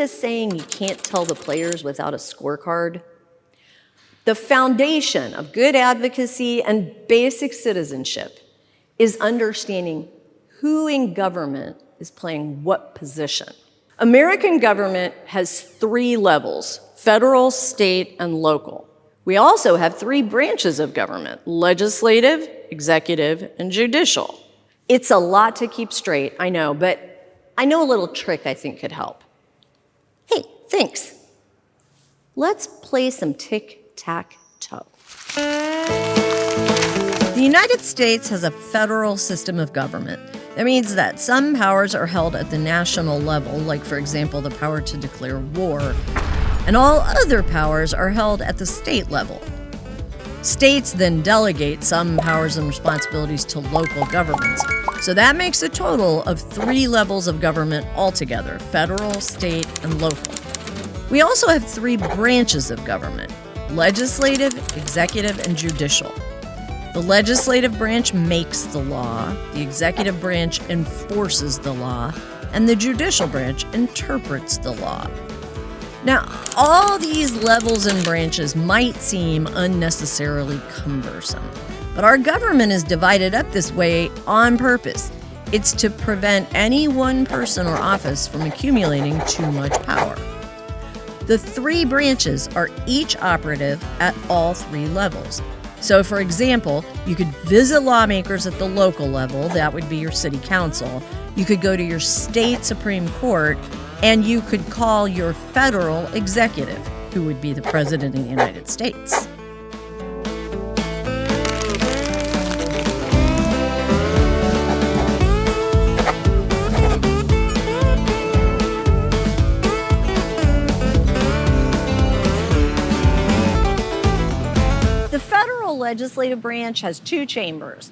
the saying, you can't tell the players without a scorecard? The foundation of good advocacy and basic citizenship is understanding who in government is playing what position. American government has 3 levels: federal, state, and local. We also have 3 branches of government: legislative, executive, and judicial. It's a lot to keep straight, I know, but I know a little trick I think could help. Hey, thanks. Let's play some Tic Tac Toe. The United States has a federal system of government. That means that some powers are held at the national level, like, for example, the power to declare war, and all other powers are held at the state level. States then delegate some powers and responsibilities to local governments. So that makes a total of 3 levels of government altogether: federal, state, and local. We also have 3 branches of government: legislative, executive, and judicial. The legislative branch makes the law, the executive branch enforces the law, and the judicial branch interprets the law. Now, all these levels and branches might seem unnecessarily cumbersome, but our government is divided up this way on purpose. It's to prevent any one person or office from accumulating too much power. The 3 branches are each operative at all 3 levels. So, for example, you could visit lawmakers at the local level, that would be your city council. You could go to your state Supreme Court, and you could call your federal executive, who would be the President of the United States. The federal legislative branch has 2 chambers,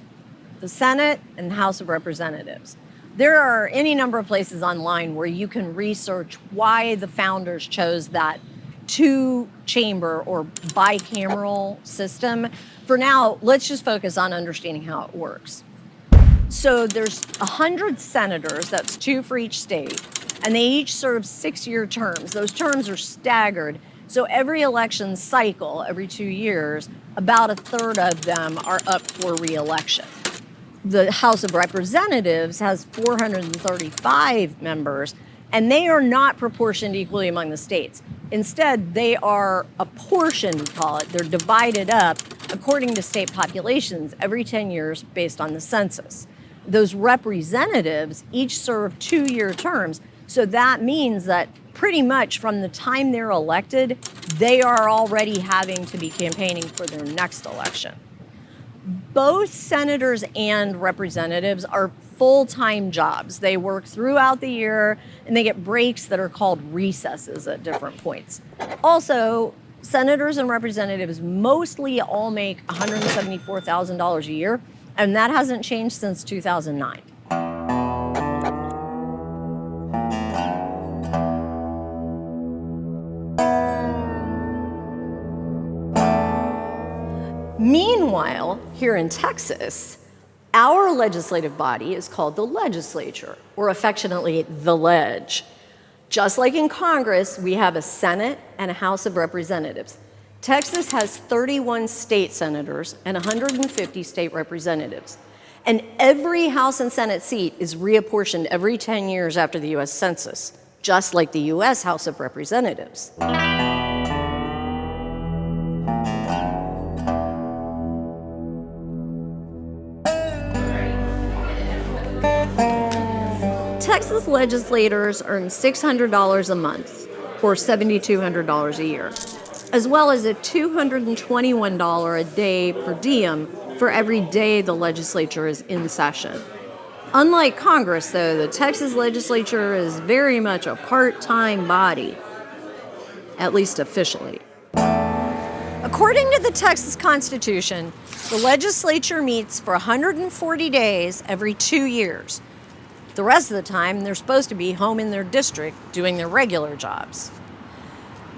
the Senate and the House of Representatives. There are any number of places online where you can research why the founders chose that 2-chamber or bicameral system. For now, let's just focus on understanding how it works. So there's 100 senators, that's 2 for each state, and they each serve 6-year terms. Those terms are staggered, so every election cycle, every 2 years, about 1/3 of them are up for re-election. The House of Representatives has 435 members, and they are not proportioned equally among the states. Instead, they are apportioned, we call it. They're divided up according to state populations every 10 years based on the census. Those representatives each serve 2-year terms, so that means that pretty much from the time they're elected, they are already having to be campaigning for their next election. Both senators and representatives are full-time jobs. They work throughout the year, and they get breaks that are called recesses at different points. Also, senators and representatives mostly all make $174,000 a year, and that hasn't changed since 2009. Meanwhile, here in Texas, our legislative body is called the legislature, or affectionately, the ledge. Just like in Congress, we have a Senate and a House of Representatives. Texas has 31 state senators and 150 state representatives. And every House and Senate seat is reapportioned every 10 years after the U.S. Census, just like the U.S. House of Representatives. Texas legislators earn $600 a month, or $7,200 a year, as well as a $221 a day per diem for every day the legislature is in session. Unlike Congress, though, the Texas legislature is very much a part-time body, at least officially. According to the Texas Constitution, the legislature meets for 140 days every 2 years. The rest of the time, they're supposed to be home in their district doing their regular jobs.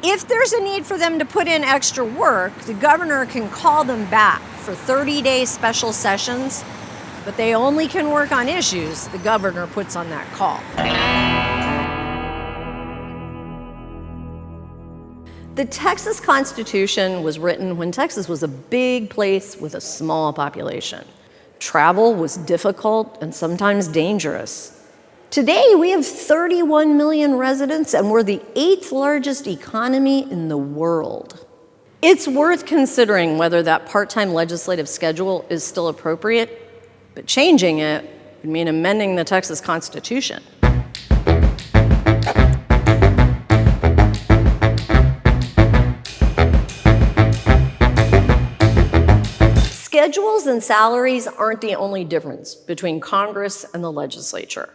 If there's a need for them to put in extra work, the governor can call them back for 30-day special sessions, but they only can work on issues the governor puts on that call. The Texas Constitution was written when Texas was a big place with a small population. Travel was difficult and sometimes dangerous. Today, we have 31 million residents, and we're the 8th largest economy in the world. It's worth considering whether that part-time legislative schedule is still appropriate, but changing it would mean amending the Texas Constitution. Schedules and salaries aren't the only difference between Congress and the legislature.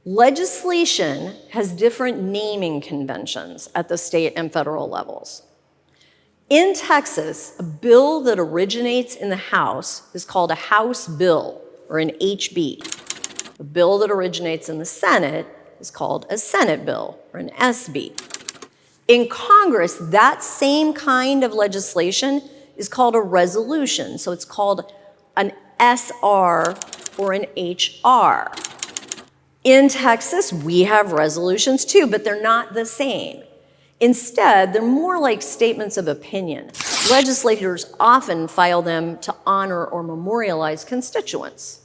Legislation has different naming conventions at the state and federal levels. In Texas, a bill that originates in the House is called a House bill, or an HB. A bill that originates in the Senate is called a Senate bill, or an SB. In Congress, that same kind of legislation is called a resolution, so it's called an SR or an HR. In Texas, we have resolutions too, but they're not the same. Instead, they're more like statements of opinion. Legislators often file them to honor or memorialize constituents.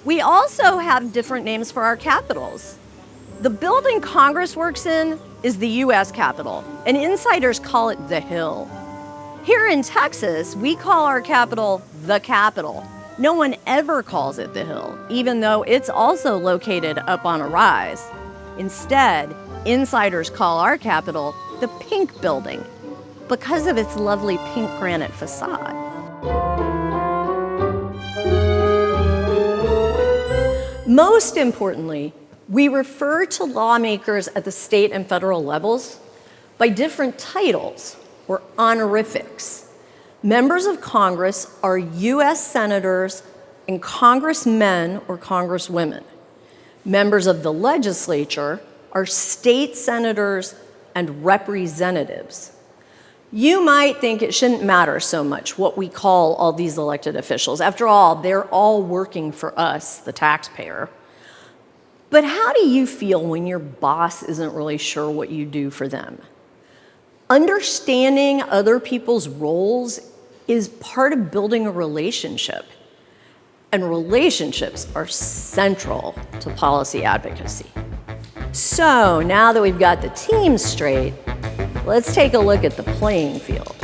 We also have different names for our capitals. The building Congress works in is the U.S. Capitol, and insiders call it the Hill. Here in Texas, we call our capital the Capitol. No one ever calls it the Hill, even though it's also located up on a rise. Instead, insiders call our Capitol the Pink Building because of its lovely pink granite facade. Most importantly, we refer to lawmakers at the state and federal levels by different titles or honorifics. Members of Congress are U.S. senators and congressmen or congresswomen. Members of the legislature are state senators and representatives. You might think it shouldn't matter so much what we call all these elected officials. After all, they're all working for us, the taxpayer. But how do you feel when your boss isn't really sure what you do for them? Understanding other people's roles is part of building a relationship. And relationships are central to policy advocacy. So now that we've got the team straight, let's take a look at the playing field.